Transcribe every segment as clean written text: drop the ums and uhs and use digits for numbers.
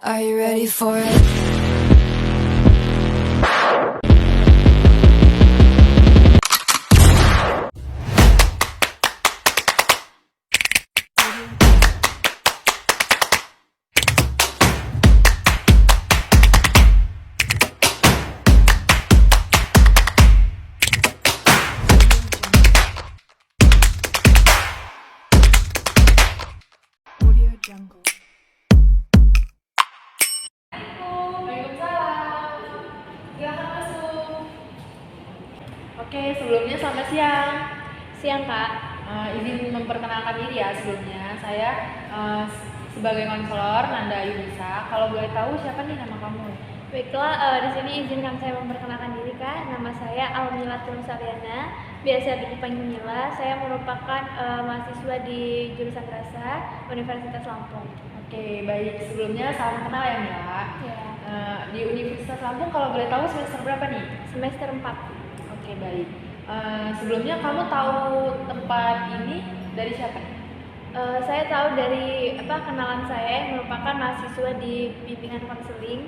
Are you ready for it? Audio Jungle. Waalaikumsalam. Silahkan masuk. Oke, sebelumnya selamat siang. Siang, Kak. Izin memperkenalkan diri ya sebelumnya. Saya sebagai konselor Nanda Yunisa. Kalau boleh tahu siapa nih nama kamu? Baiklah, di sini izinkan saya memperkenalkan diri, Kak. Nama saya Almila Tulusariana, biasa dipanggil Mila. Saya merupakan mahasiswa di jurusan Rasa Universitas Lampung. Oke, baik. Sebelumnya salam kenal ya Mila. Ya. Di Universitas Lampung kalau boleh tahu semester berapa nih? Semester 4. Oke, baik. Sebelumnya kamu tahu tempat ini dari siapa? Saya tahu dari kenalan saya yang merupakan mahasiswa di bimbingan konseling.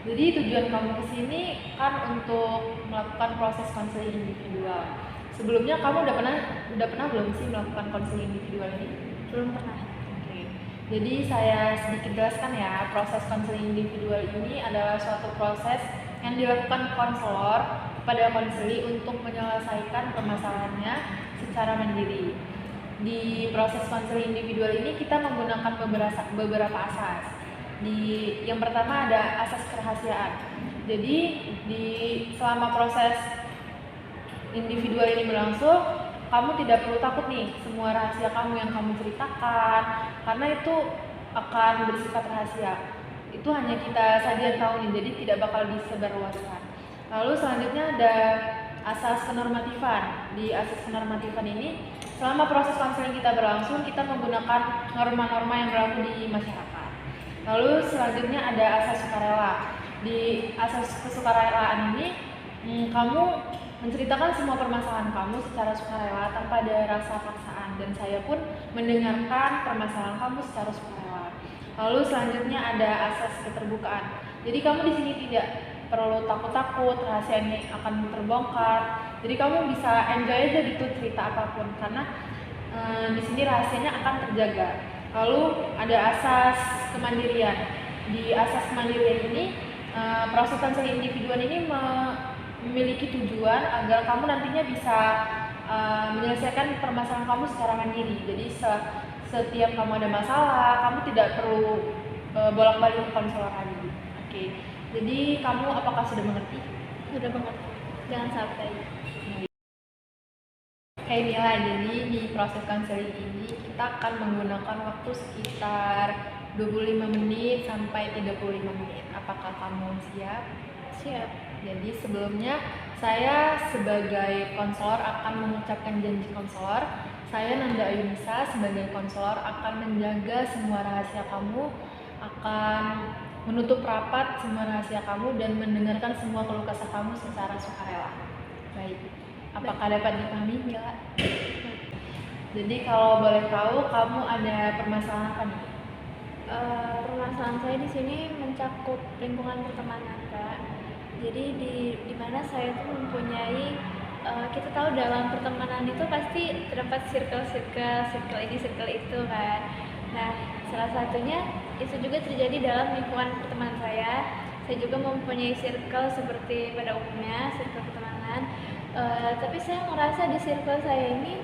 Jadi tujuan kamu kesini kan untuk melakukan proses konseling individual. Sebelumnya kamu udah pernah belum sih melakukan konseling individual ini? Belum pernah. Oke. Jadi saya sedikit jelaskan ya, proses konseling individual ini adalah suatu proses yang dilakukan konselor kepada konseli untuk menyelesaikan permasalahannya secara mandiri. Di proses konseling individual ini kita menggunakan beberapa asas. Yang pertama ada asas kerahasiaan. Jadi selama proses individual ini berlangsung, kamu tidak perlu takut nih semua rahasia kamu yang kamu ceritakan, karena itu akan bersifat rahasia. Itu hanya kita saja yang tahu nih, jadi tidak bakal disebarluaskan. Lalu selanjutnya ada asas kenormatifan. Di asas kenormatifan ini, selama proses konseling kita berlangsung, kita menggunakan norma-norma yang berlaku di masyarakat. Lalu selanjutnya ada asas sukarela. Di asas kesukarelaan ini, kamu menceritakan semua permasalahan kamu secara sukarela tanpa ada rasa paksaan, dan saya pun mendengarkan permasalahan kamu secara sukarela. Lalu selanjutnya ada asas keterbukaan. Jadi kamu di sini tidak perlu takut-takut rahasia ini akan terbongkar. Jadi kamu bisa enjoy aja gitu cerita apapun, karena di sini rahasianya akan terjaga. Lalu ada asas kemandirian. Di asas kemandirian ini, proses konseling individual ini memiliki tujuan agar kamu nantinya bisa menyelesaikan permasalahan kamu secara mandiri. Jadi setiap kamu ada masalah, kamu tidak perlu bolak-balik ke konselor lagi. Oke. Jadi kamu apakah sudah mengerti? Sudah mengerti. Jangan sampai. Oke Mila, jadi di proses konseling ini kita akan menggunakan waktu sekitar 25 menit sampai 35 menit. Apakah kamu siap? Siap. Jadi sebelumnya saya sebagai konselor akan mengucapkan janji konselor. Saya Nanda Yunisa sebagai konselor akan menjaga semua rahasia kamu, akan menutup rapat semua rahasia kamu, dan mendengarkan semua keluh kesah kamu secara sukarela. Baik. Apakah dapat dipahami, Mila? Jadi kalau boleh tahu, kamu ada permasalahan apa nih? Permasalahan saya di sini mencakup lingkungan pertemanan, Kak. Jadi di mana saya tuh mempunyai, kita tahu dalam pertemanan itu pasti terdapat circle ini, circle itu kan. Nah, salah satunya itu juga terjadi dalam lingkungan pertemanan saya. Saya juga mempunyai circle seperti pada umumnya, circle pertemanan. Tapi saya merasa di circle saya ini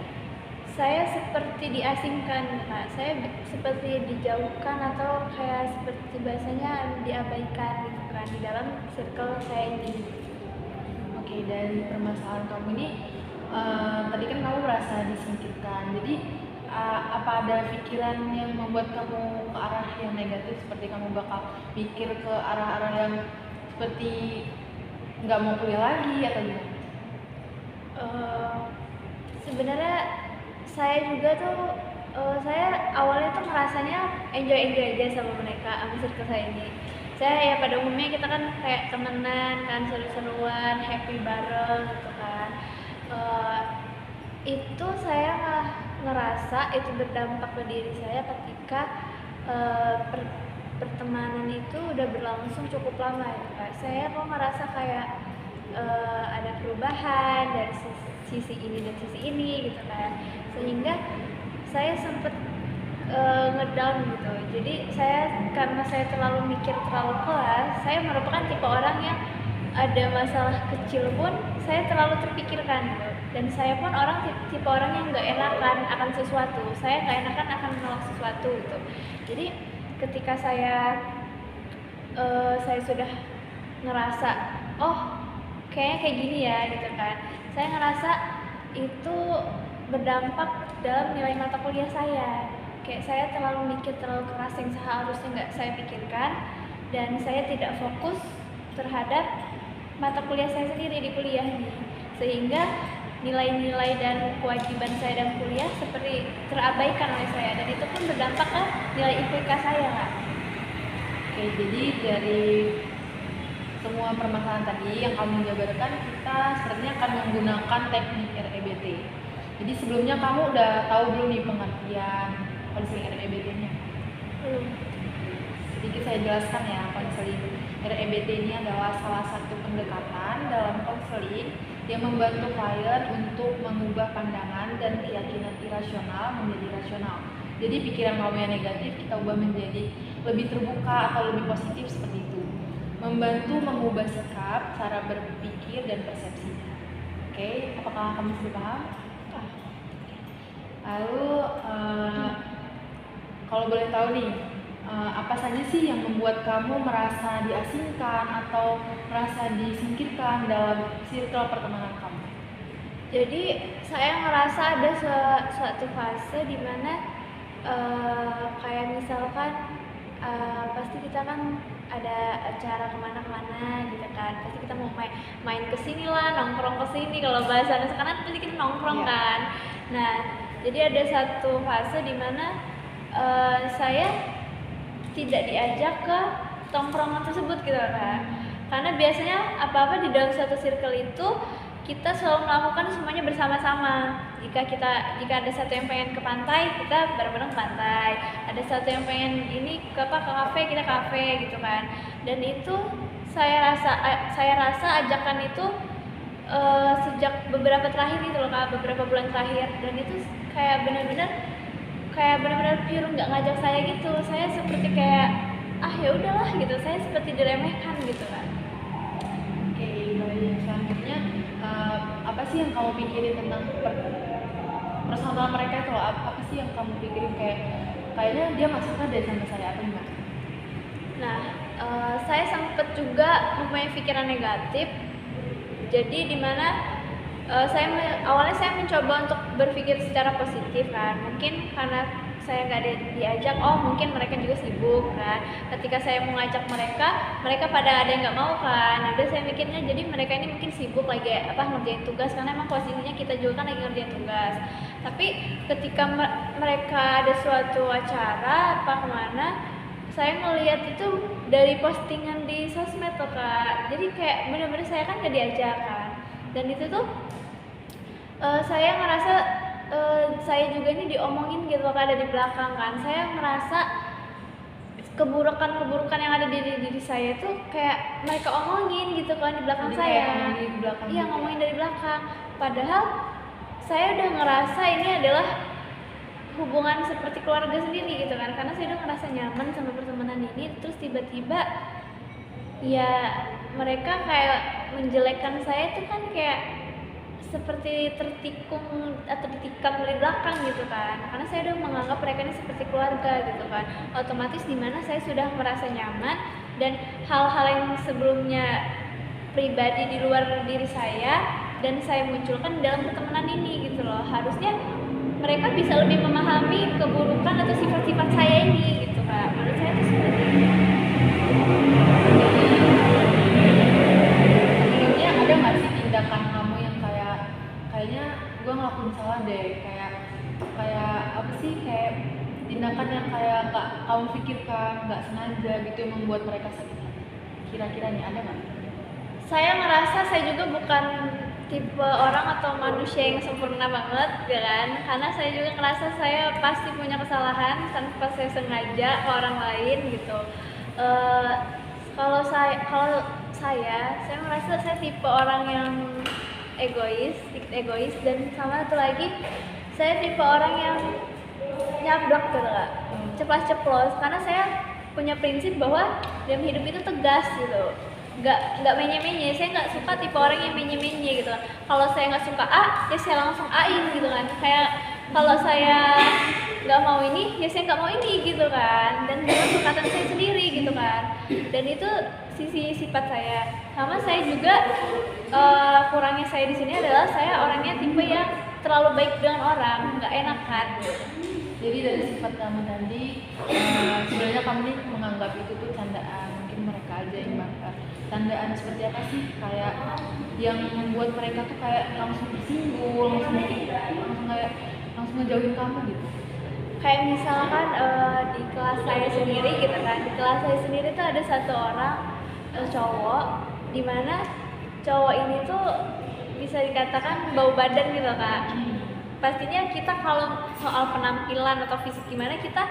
saya seperti diasingkan, Kak. Saya seperti dijauhkan atau kayak seperti bahasanya diabaikan gitu kan di dalam circle saya ini. Oke, dari permasalahan kamu ini, tadi kan kamu merasa disingkirkan. Jadi apa ada pikiran yang membuat kamu ke arah yang negatif, seperti kamu bakal mikir ke arah-arah yang seperti nggak mau kuliah lagi atau gimana? Sebenarnya saya juga tuh saya awalnya tuh merasanya enjoy aja sama mereka, sama circle saya ini. Saya ya pada umumnya kita kan kayak temenan kan, seru-seruan, happy bareng gitu kan. Itu saya ngerasa itu berdampak ke diri saya ketika pertemanan itu udah berlangsung cukup lama ya Kak. Saya kok ngerasa kayak ada perubahan dari sisi ini dan sisi ini gitu kan, sehingga saya sempet ngedown gitu. Jadi karena saya terlalu mikir terlalu keras, saya merupakan tipe orang yang ada masalah kecil pun saya terlalu terpikirkan gitu. Dan saya pun tipe orang yang nggak enakan akan sesuatu, saya nggak enakan akan menolak sesuatu gitu. Jadi ketika saya sudah ngerasa kayaknya kayak gini ya gitu kan, saya ngerasa itu berdampak dalam nilai mata kuliah saya. Kayak saya terlalu mikir terlalu keras yang seharusnya nggak saya pikirkan, dan saya tidak fokus terhadap mata kuliah saya sendiri di kuliah ini, sehingga nilai-nilai dan kewajiban saya dalam kuliah seperti terabaikan oleh saya, dan itu pun berdampak ke nilai IPK saya Kak. Oke, jadi dari semua permasalahan tadi yang kamu jabarkan, kita sebenarnya akan menggunakan teknik REBT. Jadi sebelumnya kamu udah tahu belum nih pengertian konseling REBT-nya? Belum. Sedikit saya jelaskan ya, konseling REBT ini adalah salah satu pendekatan dalam konseling yang membantu klien untuk mengubah pandangan dan keyakinan irasional menjadi rasional. Jadi pikiran kamu yang negatif kita ubah menjadi lebih terbuka atau lebih positif seperti itu. Membantu mengubah sikap, cara berpikir dan persepsinya. Oke, apakah kamu sudah paham? Lalu kalau boleh tahu nih, apa saja sih yang membuat kamu merasa diasingkan atau merasa disingkirkan dalam circle pertemanan kamu? Jadi saya ngerasa ada suatu fase di mana kayak misalkan pasti kita kan ada acara kemana-kemana gitu kan, pasti kita mau main kesini lah, nongkrong kesini, kalau bahasa sekarang pasti kita nongkrong kan. Nah, jadi ada satu fase di mana saya tidak diajak ke tongkrongan tersebut gitu kan, karena biasanya apa-apa di dalam satu circle itu kita selalu melakukan semuanya bersama-sama. Jika ada satu yang pengen ke pantai, kita bareng-bareng ke pantai. Ada satu yang pengen ke kafe, kita kafe gitu kan. Dan itu saya rasa ajakan itu sejak beberapa terakhir gitu loh Kak, beberapa bulan terakhir, dan itu kayak benar-benar pure nggak ngajak saya gitu. Saya seperti kayak ya udahlah gitu, saya seperti diremehkan gitu kan. Oke, baik. Selanjutnya apa sih yang kamu pikirin tentang personal mereka itu? Apa sih yang kamu pikirin kayaknya dia nggak suka deh sama saya, apa gimana? Nah, saya sempat juga mempunyai pikiran negatif. Jadi dimana awalnya saya mencoba untuk berpikir secara positif kan, mungkin karena saya nggak diajak, mungkin mereka juga sibuk kan. Ketika saya mau ngajak mereka pada ada yang nggak mau kan. Udah saya mikirnya jadi mereka ini mungkin sibuk lagi ngerjain tugas, karena emang posisinya kita juga kan lagi ngerjain tugas. Tapi ketika mereka ada suatu acara kemana, saya ngelihat itu dari postingan di sosmed tuh Kak. Jadi kayak bener-bener saya kan nggak diajak kan, dan itu tuh saya ngerasa saya juga ini diomongin gitu Kak dari belakang kan. Saya ngerasa keburukan yang ada di diri saya itu kayak mereka omongin gitu kan di belakang. Jadi saya ngomongin dari belakang, padahal saya udah ngerasa ini adalah hubungan seperti keluarga sendiri gitu kan, karena saya udah ngerasa nyaman sama pertemanan ini. Terus tiba-tiba ya mereka kayak menjelekkan saya itu kan kayak seperti tertikung atau ditikam dari belakang gitu kan, karena saya udah menganggap mereka ini seperti keluarga gitu kan. Otomatis dimana saya sudah merasa nyaman, dan hal-hal yang sebelumnya pribadi di luar diri saya dan saya munculkan dalam pertemanan ini gitu loh. Harusnya mereka bisa lebih memahami keburukan atau sifat-sifat saya ini gitu Kak. Menurut saya itu seperti itu. Sebelumnya ada nggak sih tindakan kamu yang kayaknya gue ngelakuin salah deh, kayak apa sih, kayak tindakan yang kayak nggak kamu pikirkan, nggak sengaja gitu, yang membuat mereka sakit hati? Kira-kira nih ada nggak? Saya ngerasa saya juga bukan tipe orang atau manusia yang sempurna banget ya kan, karena saya juga ngerasa saya pasti punya kesalahan tanpa saya sengaja ke orang lain gitu. Eh, kalau saya merasa saya tipe orang yang sedikit egois, dan sama satu lagi saya tipe orang yang nyablak gitu kak, ceplas-ceplos, karena saya punya prinsip bahwa dalam hidup itu tegas gitu, nggak menye-menye. Saya nggak suka tipe orang yang menye-menye gitu. Kalau saya nggak suka A, ya saya langsung A-in gitu kan. Kayak kalau saya nggak mau ini, ya saya nggak mau ini gitu kan. Dan dengan kesepakatan saya sendiri gitu kan. Dan itu sisi sifat saya. Sama saya juga kurangnya saya di sini adalah saya orangnya tipe yang terlalu baik dengan orang, nggak enakan. Jadi dari sifat kamu tadi, sebenarnya kamu nih menganggap itu tuh candaan, mungkin mereka aja yang bakar. Candaan seperti apa sih? Kayak yang membuat mereka tuh kayak langsung tersinggung, langsung ngejauhin kamu gitu. Kayak misalkan di kelas saya sendiri gitu kan, di kelas saya sendiri tuh ada satu orang cowok, dimana cowok ini tuh bisa dikatakan bau badan gitu kak. Pastinya kita kalau soal penampilan atau fisik gimana, kita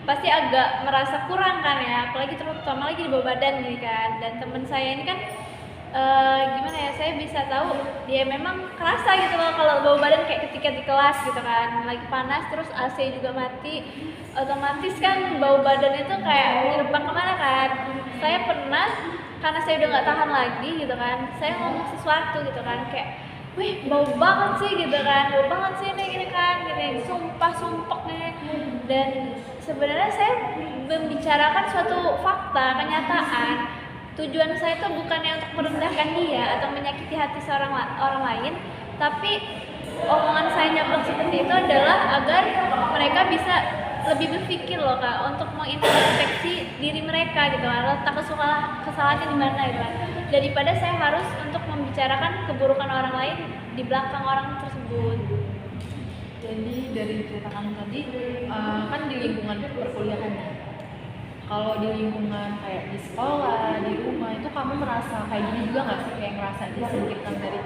pasti agak merasa kurang kan ya, apalagi terutama lagi di bawah badan gini kan. Dan temen saya ini kan gimana ya, saya bisa tahu dia memang kerasa gitu loh kalau bawah badan, kayak ketika di kelas gitu kan lagi panas terus AC juga mati, otomatis kan bau badan itu kayak menyerempang kemana kan. Saya pernah, karena saya udah nggak tahan lagi gitu kan, saya ngomong sesuatu gitu kan, kayak wih bau banget sih gitu kan, bau banget sih ini gini kan, gini sumpah nih. Dan sebenarnya saya membicarakan suatu fakta, kenyataan. Tujuan saya itu bukannya untuk merendahkan dia atau menyakiti hati orang lain, tapi omongan saya nyablak seperti itu adalah agar mereka bisa lebih berpikir loh kak, untuk mengintrospeksi diri mereka gitu kan, letak kesalahannya di mana gitu kan, daripada saya harus untuk membicarakan keburukan orang lain di belakang orang tersebut. Jadi dari cerita kamu tadi, kan di lingkungan perkuliahan ya. Kalau di lingkungan kayak di sekolah, di rumah, itu kamu merasa kayak gini juga nggak sih? Kayak ngerasa disingkirkan dari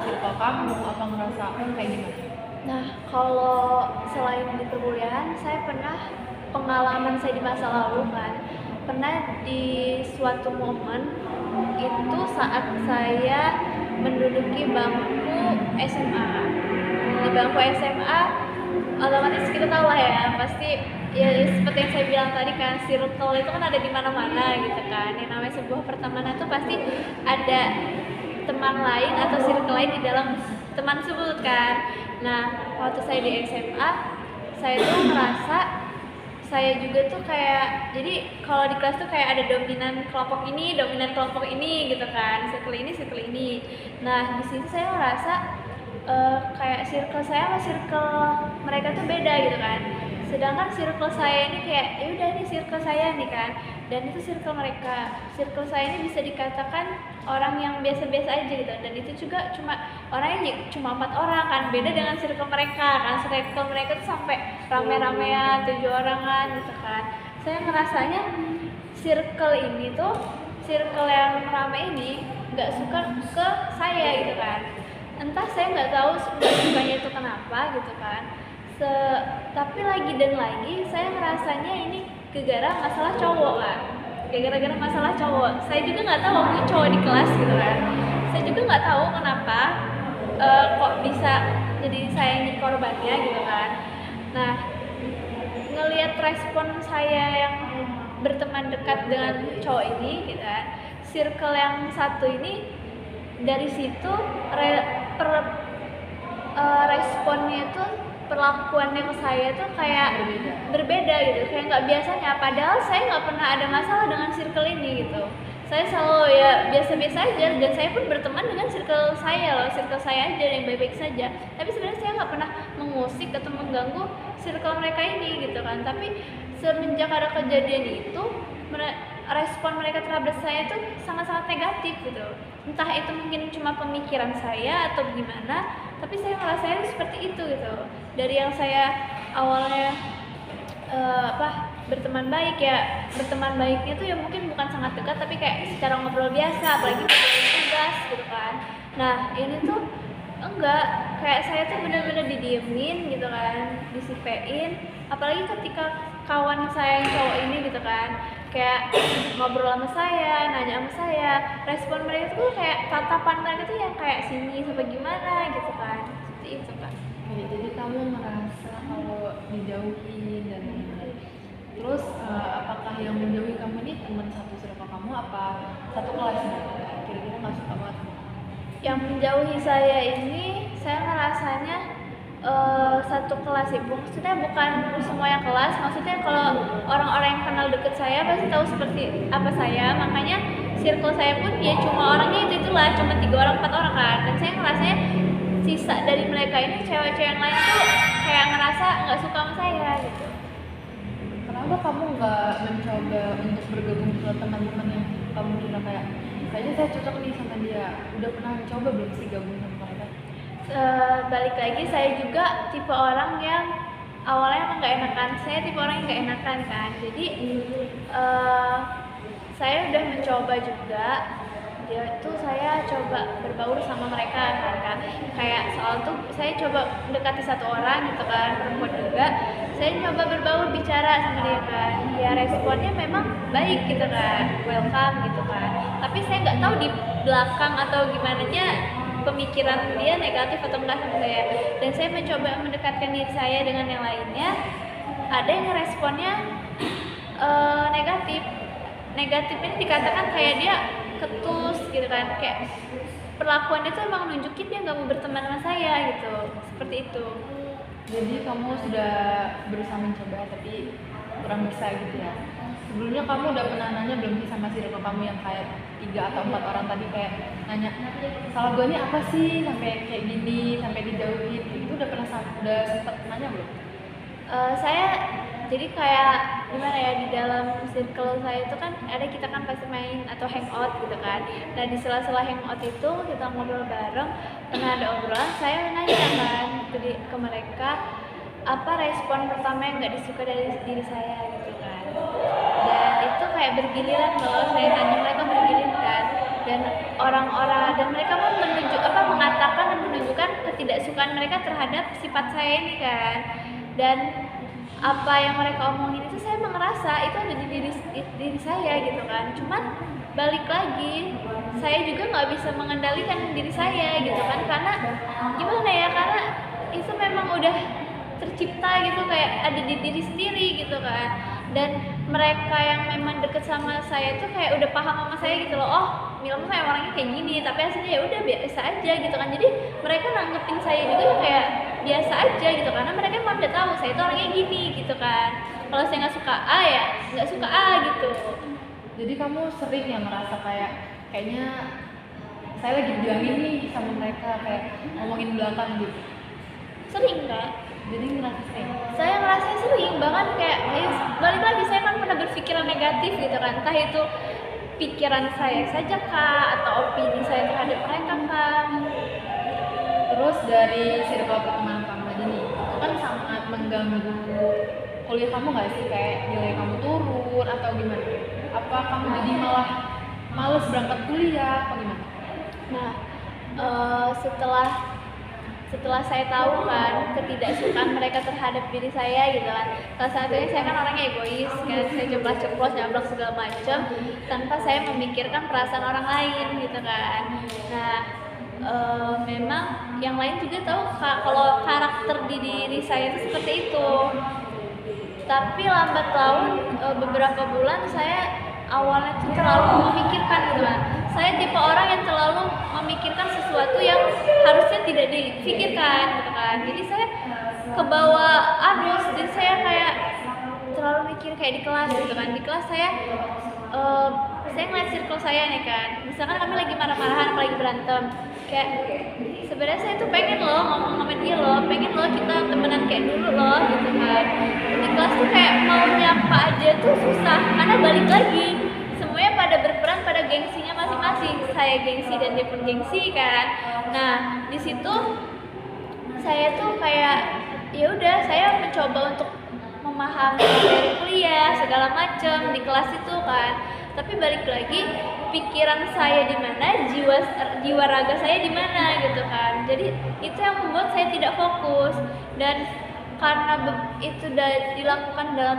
circle kamu, apa ngerasa kayak gimana? Nah, kalau selain di perkuliahan, saya pernah pengalaman saya di masa lalu kan, pernah di suatu momen itu saat saya menduduki bangku SMA. Di bangku SMA, otomatis kita tahu lah ya, pasti ya seperti yang saya bilang tadi kan, circle itu kan ada di mana-mana gitu kan. Yang namanya sebuah pertemanan itu pasti ada teman lain atau circle lain di dalam teman tersebut kan. Nah, waktu saya di SMA, saya tuh merasa saya juga tuh kayak, jadi kalau di kelas tuh kayak ada dominan kelompok ini gitu kan, circle ini. Nah, di situ saya merasa kayak circle saya sama circle mereka tuh beda gitu kan. Sedangkan circle saya ini kayak ya udah ini circle saya nih kan, dan itu circle mereka. Circle saya ini bisa dikatakan orang yang biasa-biasa aja gitu, dan itu juga orangnya cuma 4 orang kan, beda dengan circle mereka kan. Circle mereka tuh sampai rame-ramean 7 orangan gitu kan. Saya ngerasanya circle ini tuh, circle yang rame ini nggak suka ke saya gitu kan. Entah saya nggak tahu sukanya itu kenapa gitu kan. Tapi lagi dan lagi saya ngerasanya ini gara-gara masalah cowok kan, gara-gara masalah cowok. Saya juga nggak tahu, mungkin cowok di kelas gitu kan. Saya juga nggak tahu kenapa kok bisa jadi saya yang jadi korbannya gitu kan. Nah, ngelihat respon saya yang berteman dekat dengan cowok ini gitu kan, circle yang satu ini dari situ responnya itu, perlakuannya ke saya tuh kayak berbeda gitu, kayak nggak biasanya. Padahal saya nggak pernah ada masalah dengan circle ini gitu. Saya selalu ya biasa-biasa aja, dan saya pun berteman dengan circle saya aja yang baik-baik saja. Tapi sebenarnya saya nggak pernah mengusik atau mengganggu circle mereka ini gitu kan. Tapi semenjak ada kejadian itu, respon mereka terhadap saya itu sangat-sangat negatif gitu. Entah itu mungkin cuma pemikiran saya atau gimana, tapi saya merasanya seperti itu gitu. Dari yang saya awalnya berteman baiknya tuh ya mungkin bukan sangat dekat, tapi kayak secara ngobrol biasa, apalagi ngobrol tugas gitu kan. Nah, ini tuh enggak, kayak saya tuh benar-benar didiemin gitu kan, disipein. Apalagi ketika kawan saya yang cowok ini gitu kan, kayak ngobrol sama saya, nanya sama saya, respon mereka tuh kayak tatapan mereka tuh yang kayak sini sampai gimana gitu kan, seperti itu kan. Oke, jadi kamu merasa kalau dijauhin dan lain-lain. Terus apakah yang menjauhi kamu ini teman satu circle kamu apa satu kelasnya? Kira-kira nggak suka banget? Yang menjauhi saya ini saya ngerasanya satu kelas ibu, maksudnya bukan semuanya kelas, maksudnya kalau orang-orang yang kenal deket saya pasti tahu seperti apa saya, makanya circle saya pun ya cuma orangnya itulah, cuma 3 orang 4 orang kan, dan saya ngerasanya sisa dari mereka ini cewek-cewek yang lain tuh kayak ngerasa nggak suka sama saya gitu. Kenapa kamu nggak mencoba untuk bergabung ke teman-teman yang kamu kira kayak kayaknya saya cocok nih sama dia? Udah pernah mencoba belum sih gabung sama mereka? Balik lagi saya juga tipe orang yang awalnya emang nggak enakan, saya tipe orang yang nggak enakan kan, jadi saya udah mencoba juga, dia tuh saya coba berbaur sama mereka kan, kayak soal tuh saya coba mendekati satu orang gitu kan, perempuan juga, saya coba berbaur bicara sama dia kan, ya responnya memang baik gitu kan, welcome gitu kan, tapi saya nggak tahu di belakang atau gimana nya pemikiran dia negatif atau enggak sama saya, dan saya mencoba mendekatkan diri saya dengan yang lainnya, ada yang responnya negatif ini dikatakan kayak dia ketus gitu kan, kayak perlakuannya tuh emang nunjukin dia nggak mau berteman sama saya gitu, seperti itu. Jadi kamu sudah berusaha mencoba tapi kurang bisa gitu ya. Sebelumnya kamu udah pernah nanya belum sih sama circle kamu yang kayak 3 atau 4 orang tadi, kayak nanya salah gue ini apa sih sampai kayak gini, sampai dijauhin, itu udah sempet nanya belum? Saya jadi kayak gimana ya, di dalam circle saya itu kan ada, kita kan pasti main atau hangout gitu kan, dan di sela-sela hangout itu kita ngobrol bareng, pernah ada obrolan saya nanya kan ke mereka apa respon pertama yang nggak disuka dari diri saya gitu kan, dan itu kayak bergiliran loh, saya tanya mereka bergiliran, dan orang-orang dan mereka pun mengatakan dan menunjukkan ketidaksukaan mereka terhadap sifat saya ini kan, dan apa yang mereka omongin itu saya ngerasa itu ada di diri saya gitu kan, cuman balik lagi saya juga nggak bisa mengendalikan diri saya gitu kan, karena gimana ya, karena itu memang udah tercipta gitu, kayak ada di diri sendiri gitu kan, dan mereka yang memang deket sama saya itu kayak udah paham sama saya gitu loh, oh Mila tuh kayak orangnya kayak gini, tapi aslinya ya udah biasa aja gitu kan, jadi mereka nanggepin saya juga kayak biasa aja gitu, karena mereka emang udah tahu saya itu orangnya gini gitu kan, kalau saya nggak suka A ya nggak suka A gitu. Jadi kamu sering ya ngerasa kayaknya saya lagi bilangin nih sama mereka, kayak ngomongin belakang gitu? Sering Kak, Jadi ngerasa sering? saya ngerasa sering, bahkan kayak balik lagi saya kan pernah berpikiran negatif gitu kan, entah itu pikiran saya saja kah atau opini saya terhadap mereka kah. Terus dari circle pertemanan kamu aja nih, itu kan sangat mengganggu kuliah kamu nggak sih? Kayak nilai kamu turun atau gimana? Apa kamu jadi malah males berangkat kuliah apa gimana? Nah, setelah saya tahu kan ketidaksukaan mereka terhadap diri saya gitu kan, salah satunya saya kan orangnya egois kan, saya ceplos nyablak segala macam tanpa saya memikirkan perasaan orang lain gitu kan. Nah, memang yang lain juga tahu kalau karakter di diri saya itu seperti itu, tapi lambat laun beberapa bulan saya awalnya tuh terlalu memikirkan gitu kan, saya tipe orang yang terlalu memikirkan sesuatu yang harusnya tidak dipikirkan gitu kan, jadi saya kebawa arus, jadi saya kayak terlalu mikir kayak di kelas gitu kan, di kelas saya ngeliat circle saya nih kan, misalkan kami lagi marah-marahan, lagi berantem, kayak sebenarnya saya tuh pengen loh ngomong sama dia loh, pengen loh kita temenan kayak dulu loh gitu kan, di kelas tuh kayak mau nyapa aja tuh susah, karena balik lagi semuanya pada berperan pada gengsinya masing-masing, saya gengsi dan dia pun gengsi kan. Nah di situ saya tuh kayak ya udah, saya mencoba untuk memahami dari kuliah segala macem di kelas itu kan, tapi balik lagi pikiran saya di mana, jiwa raga saya di mana gitu kan, jadi itu yang membuat saya tidak fokus, dan karena itu udah dilakukan dalam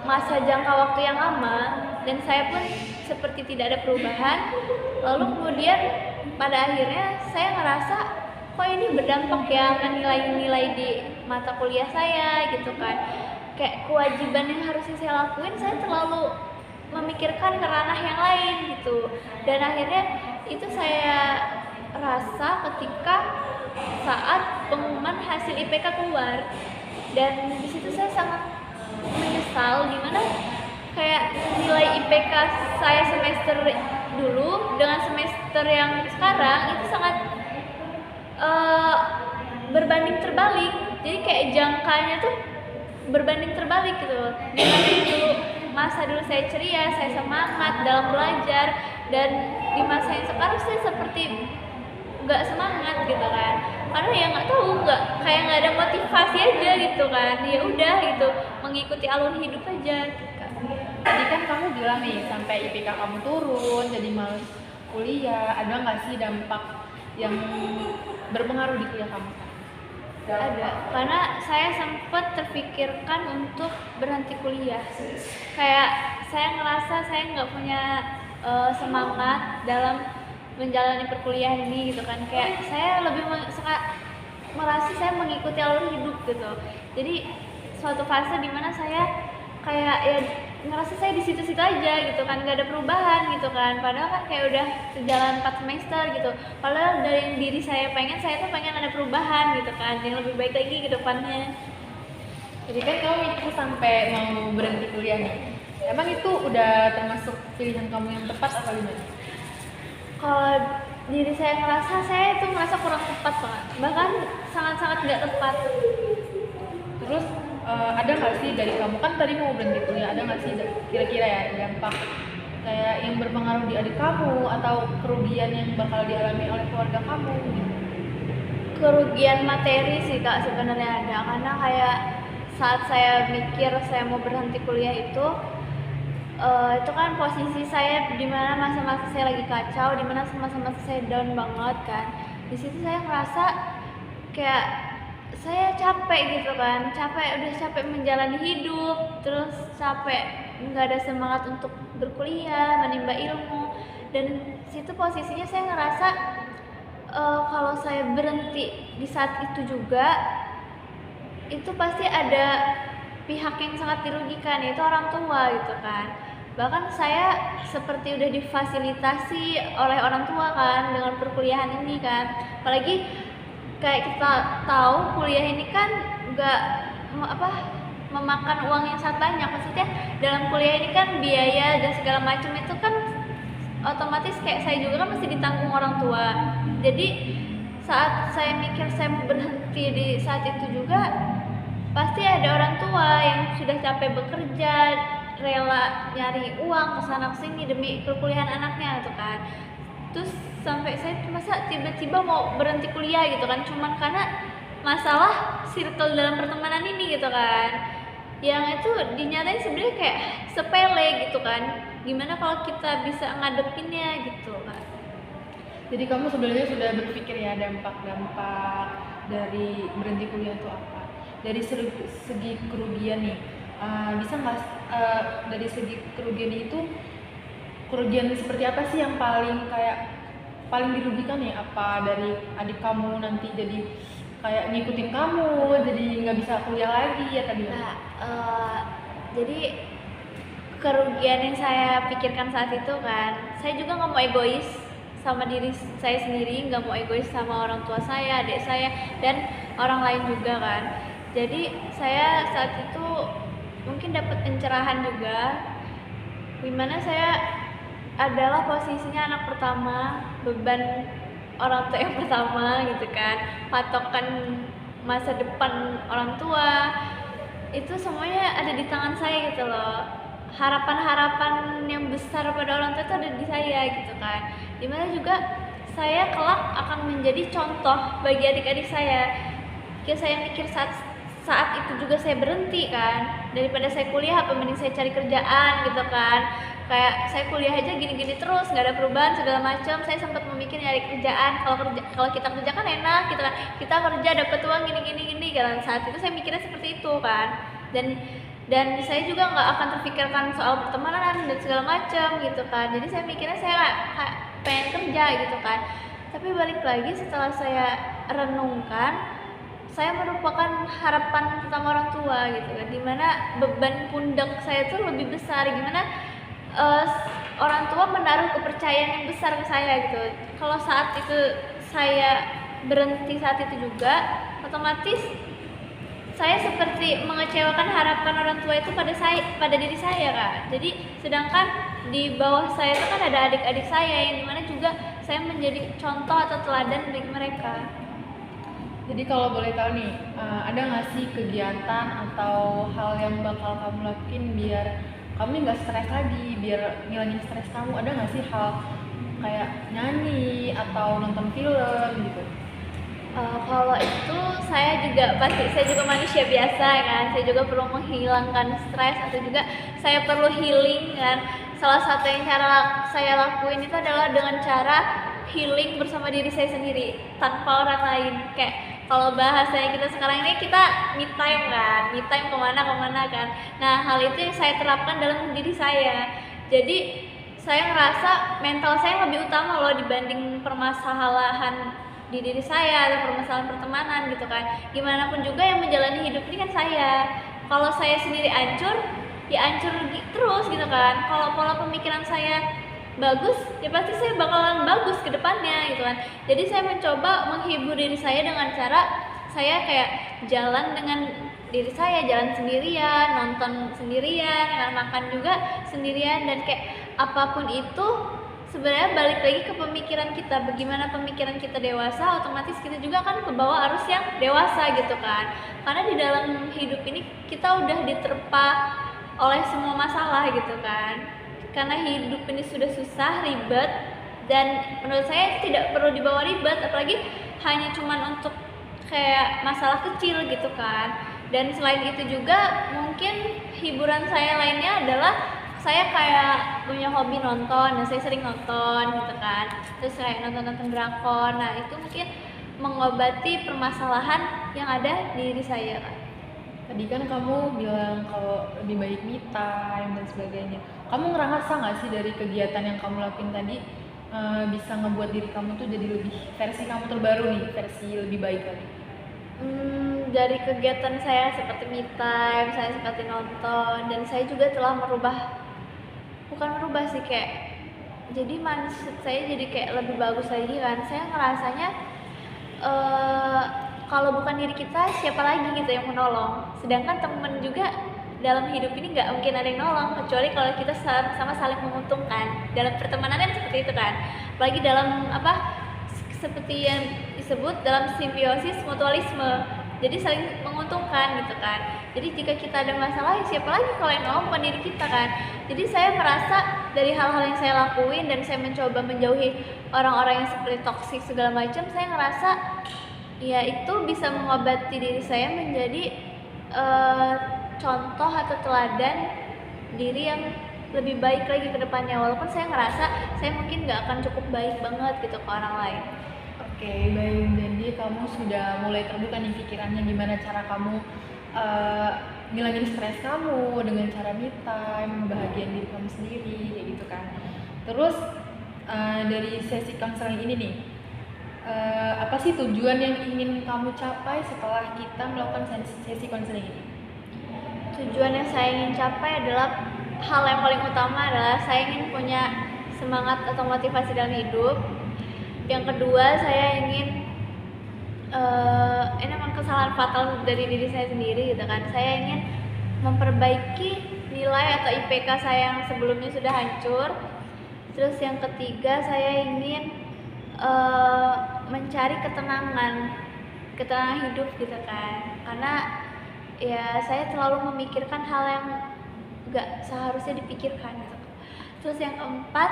masa jangka waktu yang lama, dan saya pun seperti tidak ada perubahan. Lalu kemudian pada akhirnya saya ngerasa kok ini berdampak ya ke nilai-nilai di mata kuliah saya gitu kan. Kayak kewajiban yang harusnya saya lakuin saya terlalu memikirkan ke ranah yang lain gitu. Dan akhirnya itu saya rasa ketika saat pengumuman hasil IPK keluar, dan di situ saya sangat menyesal dimana kayak nilai IPK saya semester dulu dengan semester yang sekarang itu sangat berbanding terbalik. Jadi kayak jangkanya tuh berbanding terbalik gitu. Dimana dulu masa dulu saya ceria, saya semangat dalam belajar, dan di masa yang sekarang saya seperti nggak semangat gitu kan, karena ya nggak tahu, kayak nggak ada motivasi aja gitu kan. Ya udah gitu, mengikuti alur hidup aja gitu kan. Tadi kan kamu bilang nih sampai IPK kamu turun jadi males kuliah, ada nggak sih dampak yang berpengaruh di kuliah kamu? Ada, karena saya sempat terpikirkan untuk berhenti kuliah. Kayak saya ngerasa saya nggak punya semangat dalam menjalani perkuliahan ini gitu kan. Kayak saya lebih merasa saya mengikuti alur hidup gitu. Jadi suatu fase dimana saya kayak ya ngerasa saya di situ-situ aja gitu kan, nggak ada perubahan gitu kan. Padahal kan kayak udah sejalan 4 semester gitu. Padahal dari diri saya tuh pengen ada perubahan gitu kan, yang lebih baik lagi ke depannya. Jadi kan kamu mikir sampai mau berhenti kuliah nih. Emang itu udah termasuk pilihan kamu yang tepat apa gimana? Kalau diri saya ngerasa kurang tepat banget, bahkan sangat-sangat nggak tepat. Terus ada nggak sih dari kamu, kan tadi mau berhenti kuliah, ada nggak sih kira-kira ya dampak kayak yang berpengaruh di adik kamu atau kerugian yang bakal dialami oleh keluarga kamu gitu? Kerugian materi sih Kak sebenarnya ada, karena kayak saat saya mikir saya mau berhenti kuliah itu kan posisi saya di mana masa-masa saya lagi kacau, di mana masa-masa saya down banget kan. Di situ saya ngerasa kayak saya capek gitu kan, udah capek menjalani hidup, terus capek nggak ada semangat untuk berkuliah, menimba ilmu. Dan situ posisinya saya ngerasa kalau saya berhenti di saat itu juga, itu pasti ada pihak yang sangat dirugikan, yaitu orang tua gitu kan. Bahkan saya seperti udah difasilitasi oleh orang tua kan dengan perkuliahan ini kan. Apalagi kayak kita tahu kuliah ini kan nggak memakan uang yang sangat banyak. Maksudnya dalam kuliah ini kan biaya dan segala macam itu kan otomatis kayak saya juga kan mesti ditanggung orang tua. Jadi saat saya mikir saya mau berhenti di saat itu juga, pasti ada orang tua yang sudah capek bekerja, rela nyari uang kesana kesini demi perkuliahan anaknya gitu kan. Terus sampai saya masa tiba-tiba mau berhenti kuliah gitu kan, cuman karena masalah circle dalam pertemanan ini gitu kan, yang itu dinyatain sebenarnya kayak sepele gitu kan. Gimana kalau kita bisa ngadepinnya gitu kan. Jadi kamu sebenarnya sudah berpikir ya dampak-dampak dari berhenti kuliah itu apa? Dari segi kerugian nih, bisa nggak dari segi kerugian itu, kerugian seperti apa sih yang paling dirugikan ya? Apa dari adik kamu nanti jadi kayak ngikutin kamu, jadi nggak bisa kuliah lagi atau gimana? Jadi kerugian yang saya pikirkan saat itu kan, saya juga nggak mau egois sama diri saya sendiri, nggak mau egois sama orang tua saya, adik saya, dan orang lain juga kan. Jadi saya saat itu mungkin dapat pencerahan juga, dimana saya adalah posisinya anak pertama, beban orang tua yang pertama gitu kan, patokan masa depan orang tua itu semuanya ada di tangan saya gitu loh. Harapan-harapan yang besar pada orang tua itu ada di saya gitu kan, dimana juga saya kelak akan menjadi contoh bagi adik-adik saya. Kayak saya mikir saat itu juga saya berhenti kan, daripada saya kuliah apa mending saya cari kerjaan gitu kan. Kayak saya kuliah aja gini-gini terus nggak ada perubahan segala macam. Saya sempat memikir nyari kerjaan, kalau kita kerja kan enak gitu kan, kita kerja dapat uang gini kan. Saat itu saya mikirnya seperti itu kan. Dan dan saya juga nggak akan terpikirkan soal pertemanan dan segala macam gitu kan. Jadi saya mikirnya saya kayak pengen kerja gitu kan. Tapi balik lagi setelah saya renungkan, saya merupakan harapan pertama orang tua gitu kan, dimana beban pundak saya tuh lebih besar, gimana eh, orang tua menaruh kepercayaan yang besar ke saya gitu. Kalau saat itu saya berhenti saat itu juga, otomatis saya seperti mengecewakan harapan orang tua itu pada diri saya kak. Jadi sedangkan di bawah saya itu kan ada adik-adik saya yang dimana juga saya menjadi contoh atau teladan bagi mereka. Jadi kalau boleh tahu nih, ada nggak sih kegiatan atau hal yang bakal kamu lakuin biar kamu nggak stres lagi, biar ngilangin stres kamu? Ada nggak sih hal kayak nyanyi atau nonton film gitu? Kalau itu saya juga manusia biasa kan, saya juga perlu menghilangkan stres atau juga saya perlu healing kan. Salah satu yang cara saya lakuin itu adalah dengan cara healing bersama diri saya sendiri tanpa orang lain. Kayak kalau bahasanya kita sekarang ini kita me time kan, me time kemana kan. Nah hal itu yang saya terapkan dalam diri saya. Jadi saya ngerasa mental saya lebih utama loh dibanding permasalahan di diri saya atau permasalahan pertemanan gitu kan. Gimana pun juga yang menjalani hidup ini kan saya. Kalau saya sendiri hancur, ya hancur terus gitu kan. Kalau pola pemikiran saya bagus, ya pasti saya bakalan bagus ke depannya gitu kan. Jadi saya mencoba menghibur diri saya dengan cara saya kayak jalan dengan diri saya, jalan sendirian, nonton sendirian, makan juga sendirian, dan kayak apapun itu sebenarnya balik lagi ke pemikiran kita. Bagaimana pemikiran kita dewasa, otomatis kita juga kan ke bawah arus yang dewasa gitu kan. Karena di dalam hidup ini kita udah diterpa oleh semua masalah gitu kan. Karena hidup ini sudah susah, ribet, dan menurut saya tidak perlu dibawa ribet, apalagi hanya cuman untuk kayak masalah kecil gitu kan. Dan selain itu juga mungkin hiburan saya lainnya adalah saya kayak punya hobi nonton, dan saya sering nonton gitu kan. Terus kayak nonton drakor. Nah itu mungkin mengobati permasalahan yang ada di diri saya kan. Tadi kan kamu bilang kalau lebih baik me time dan sebagainya. Kamu ngerasa nggak sih dari kegiatan yang kamu lakuin tadi bisa ngebuat diri kamu tuh jadi lebih versi kamu terbaru nih, versi lebih baik lagi? Dari kegiatan saya seperti me time, saya seperti nonton, dan saya juga telah bukan merubah sih, kayak jadi mindset saya jadi kayak lebih bagus lagi kan. Saya ngerasanya kalau bukan diri kita siapa lagi gitu yang menolong. Sedangkan temen juga dalam hidup ini nggak mungkin ada yang nolong kecuali kalau kita sama saling menguntungkan. Dalam pertemanan kan seperti itu kan, apalagi dalam seperti yang disebut dalam simbiosis mutualisme, jadi saling menguntungkan gitu kan. Jadi jika kita ada masalah, siapa lagi kalau yang nolong bukan diri kita kan. Jadi saya merasa dari hal-hal yang saya lakuin dan saya mencoba menjauhi orang-orang yang seperti toksik segala macam, saya ngerasa ya itu bisa mengobati diri saya menjadi contoh atau teladan diri yang lebih baik lagi ke depannya. Walaupun saya ngerasa saya mungkin nggak akan cukup baik banget gitu ke orang lain. Oke, baik. Jadi kamu sudah mulai terbuka nih pikirannya gimana cara kamu ngilangin stres kamu dengan cara me time, membahagiain diri kamu sendiri, kayak gitu kan. Terus dari sesi konseling ini nih, apa sih tujuan yang ingin kamu capai setelah kita melakukan sesi konseling ini? Tujuan yang saya ingin capai adalah hal yang paling utama adalah saya ingin punya semangat atau motivasi dalam hidup. Yang kedua, saya ingin ini memang kesalahan fatal dari diri saya sendiri gitu kan. Saya ingin memperbaiki nilai atau IPK saya yang sebelumnya sudah hancur. Terus yang ketiga, saya ingin mencari ketenangan hidup gitu kan. Karena ya saya terlalu memikirkan hal yang gak seharusnya dipikirkan gitu. Terus yang keempat,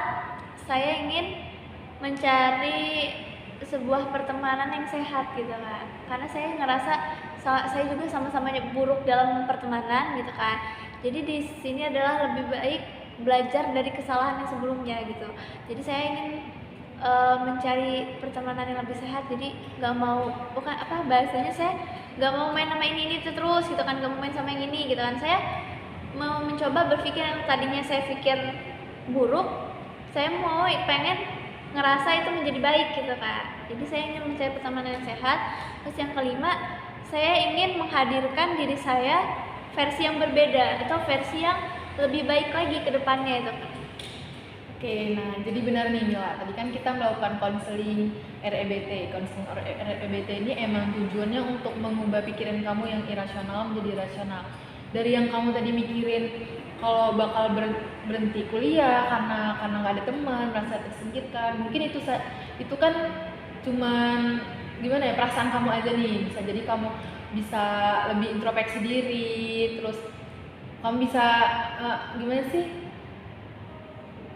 saya ingin mencari sebuah pertemanan yang sehat gitu kan. Karena saya ngerasa saya juga sama-sama buruk dalam pertemanan gitu kan. Jadi di sini adalah lebih baik belajar dari kesalahan yang sebelumnya gitu. Jadi saya ingin mencari pertemanan yang lebih sehat. Jadi nggak mau bahasanya, saya nggak mau main sama ini terus gitu kan, nggak mau main sama yang ini gitu kan. Saya mau mencoba berpikir yang tadinya saya pikir buruk, saya pengen ngerasa itu menjadi baik gitu Kak. Jadi saya ingin mencari pertemanan yang sehat. Terus yang kelima, saya ingin menghadirkan diri saya versi yang berbeda atau versi yang lebih baik lagi ke depannya itu Kak. Oke, nah jadi benar nih Mila, tadi kan kita melakukan konseling REBT. Konseling REBT ini emang tujuannya untuk mengubah pikiran kamu yang irasional menjadi rasional. Dari yang kamu tadi mikirin kalau bakal berhenti kuliah karena nggak ada teman, merasa tersingkirkan, mungkin itu kan cuman gimana ya, perasaan kamu aja nih. Bisa jadi kamu bisa lebih introspeksi diri, terus kamu bisa gimana sih,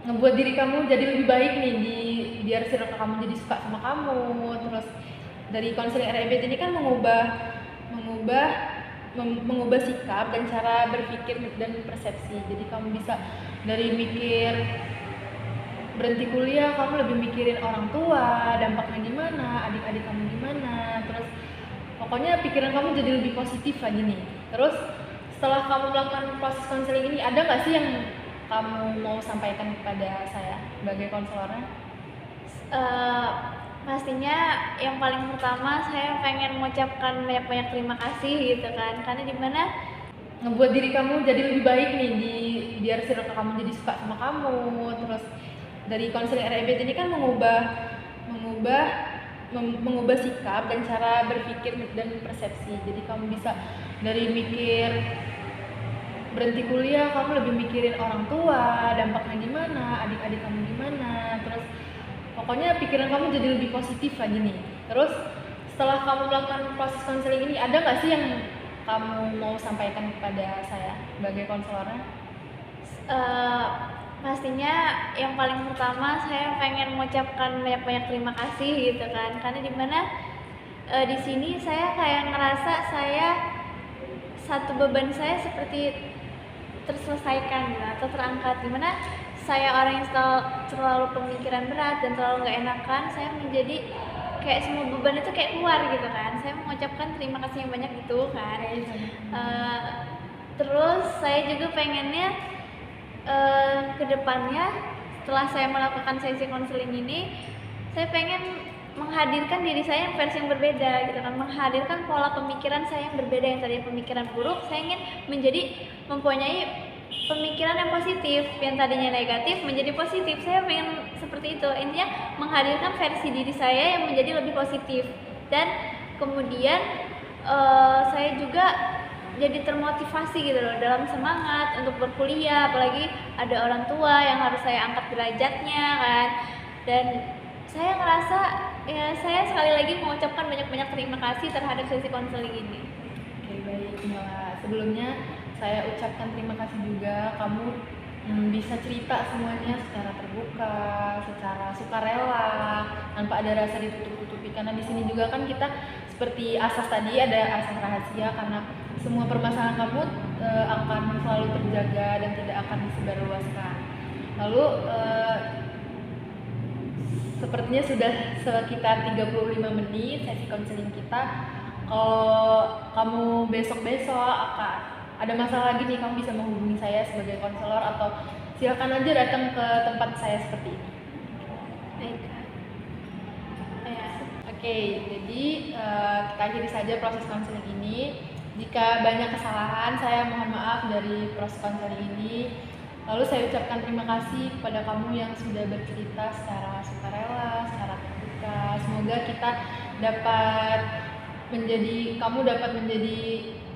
ngebuat diri kamu jadi lebih baik nih, biar circle kamu jadi suka sama kamu. Terus dari konseling REBT ini kan mengubah sikap dan cara berpikir dan persepsi. Jadi kamu bisa dari mikir berhenti kuliah, kamu lebih mikirin orang tua, dampaknya gimana, adik-adik kamu gimana. Terus pokoknya pikiran kamu jadi lebih positif lagi nih. Terus setelah kamu melakukan proses konseling ini, ada nggak sih yang kamu mau sampaikan kepada saya sebagai konselornya? Pastinya yang paling pertama saya pengen mengucapkan banyak-banyak terima kasih gitu kan, karena dimana ngebuat diri kamu jadi lebih baik nih, biar circle kamu jadi suka sama kamu. Terus dari konseling REBT ini kan mengubah sikap dan cara berpikir dan persepsi. Jadi kamu bisa dari mikir berhenti kuliah, kamu lebih mikirin orang tua, dampaknya gimana, adik-adik kamu gimana. Terus pokoknya pikiran kamu jadi lebih positif lagi nih. Terus setelah kamu melakukan proses konseling ini, ada nggak sih yang kamu mau sampaikan kepada saya sebagai konselornya? Pastinya yang paling pertama saya pengen mengucapkan banyak-banyak terima kasih gitu kan, karena dimana di sini saya kayak ngerasa saya satu beban saya seperti terselesaikan gitu, atau terangkat. Dimana saya orang yang terlalu pemikiran berat dan terlalu nggak enakan, saya menjadi kayak semua beban itu kayak keluar gitu kan. Saya mengucapkan terima kasih yang banyak gitu kan. Terus saya juga pengennya kedepannya setelah saya melakukan sesi konseling ini, saya pengen menghadirkan diri saya yang versi yang berbeda gitu kan, menghadirkan pola pemikiran saya yang berbeda. Yang tadinya pemikiran buruk, saya ingin mempunyai pemikiran yang positif, yang tadinya negatif menjadi positif. Saya pengen seperti itu, intinya menghadirkan versi diri saya yang menjadi lebih positif. Dan kemudian saya juga jadi termotivasi gitu loh, dalam semangat untuk berkuliah, apalagi ada orang tua yang harus saya angkat derajatnya kan. Dan saya ngerasa ya, saya sekali lagi mengucapkan banyak-banyak terima kasih terhadap sesi konseling ini. Oke, baik Mila. Sebelumnya saya ucapkan terima kasih juga, kamu bisa cerita semuanya secara terbuka, secara sukarela, tanpa ada rasa ditutup-tutupi. Karena di sini juga kan kita seperti asas tadi, ada asas rahasia, karena semua permasalahan kamu akan selalu terjaga dan tidak akan disebarluaskan. Lalu sepertinya sudah sekitar 35 menit sesi konseling kita. Kalau kamu besok-besok ada masalah lagi nih, kamu bisa menghubungi saya sebagai konselor, atau silakan aja datang ke tempat saya seperti ini. Baik. Oke, jadi kita akhiri saja proses konseling ini. Jika banyak kesalahan, saya mohon maaf dari proses konseling ini. Lalu saya ucapkan terima kasih kepada kamu yang sudah bercerita secara sukarela, secara terbuka. Semoga kamu dapat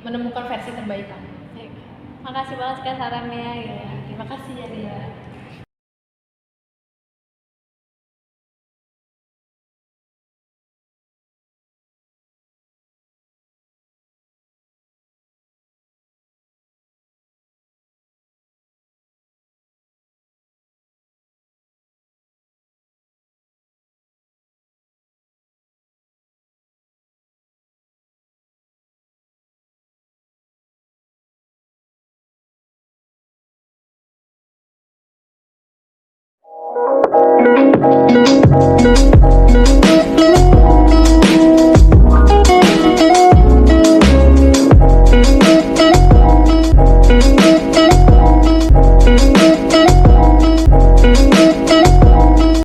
menemukan versi terbaik kamu. Makasih banget Kak sarannya. Ya, terima kasih ya Dia.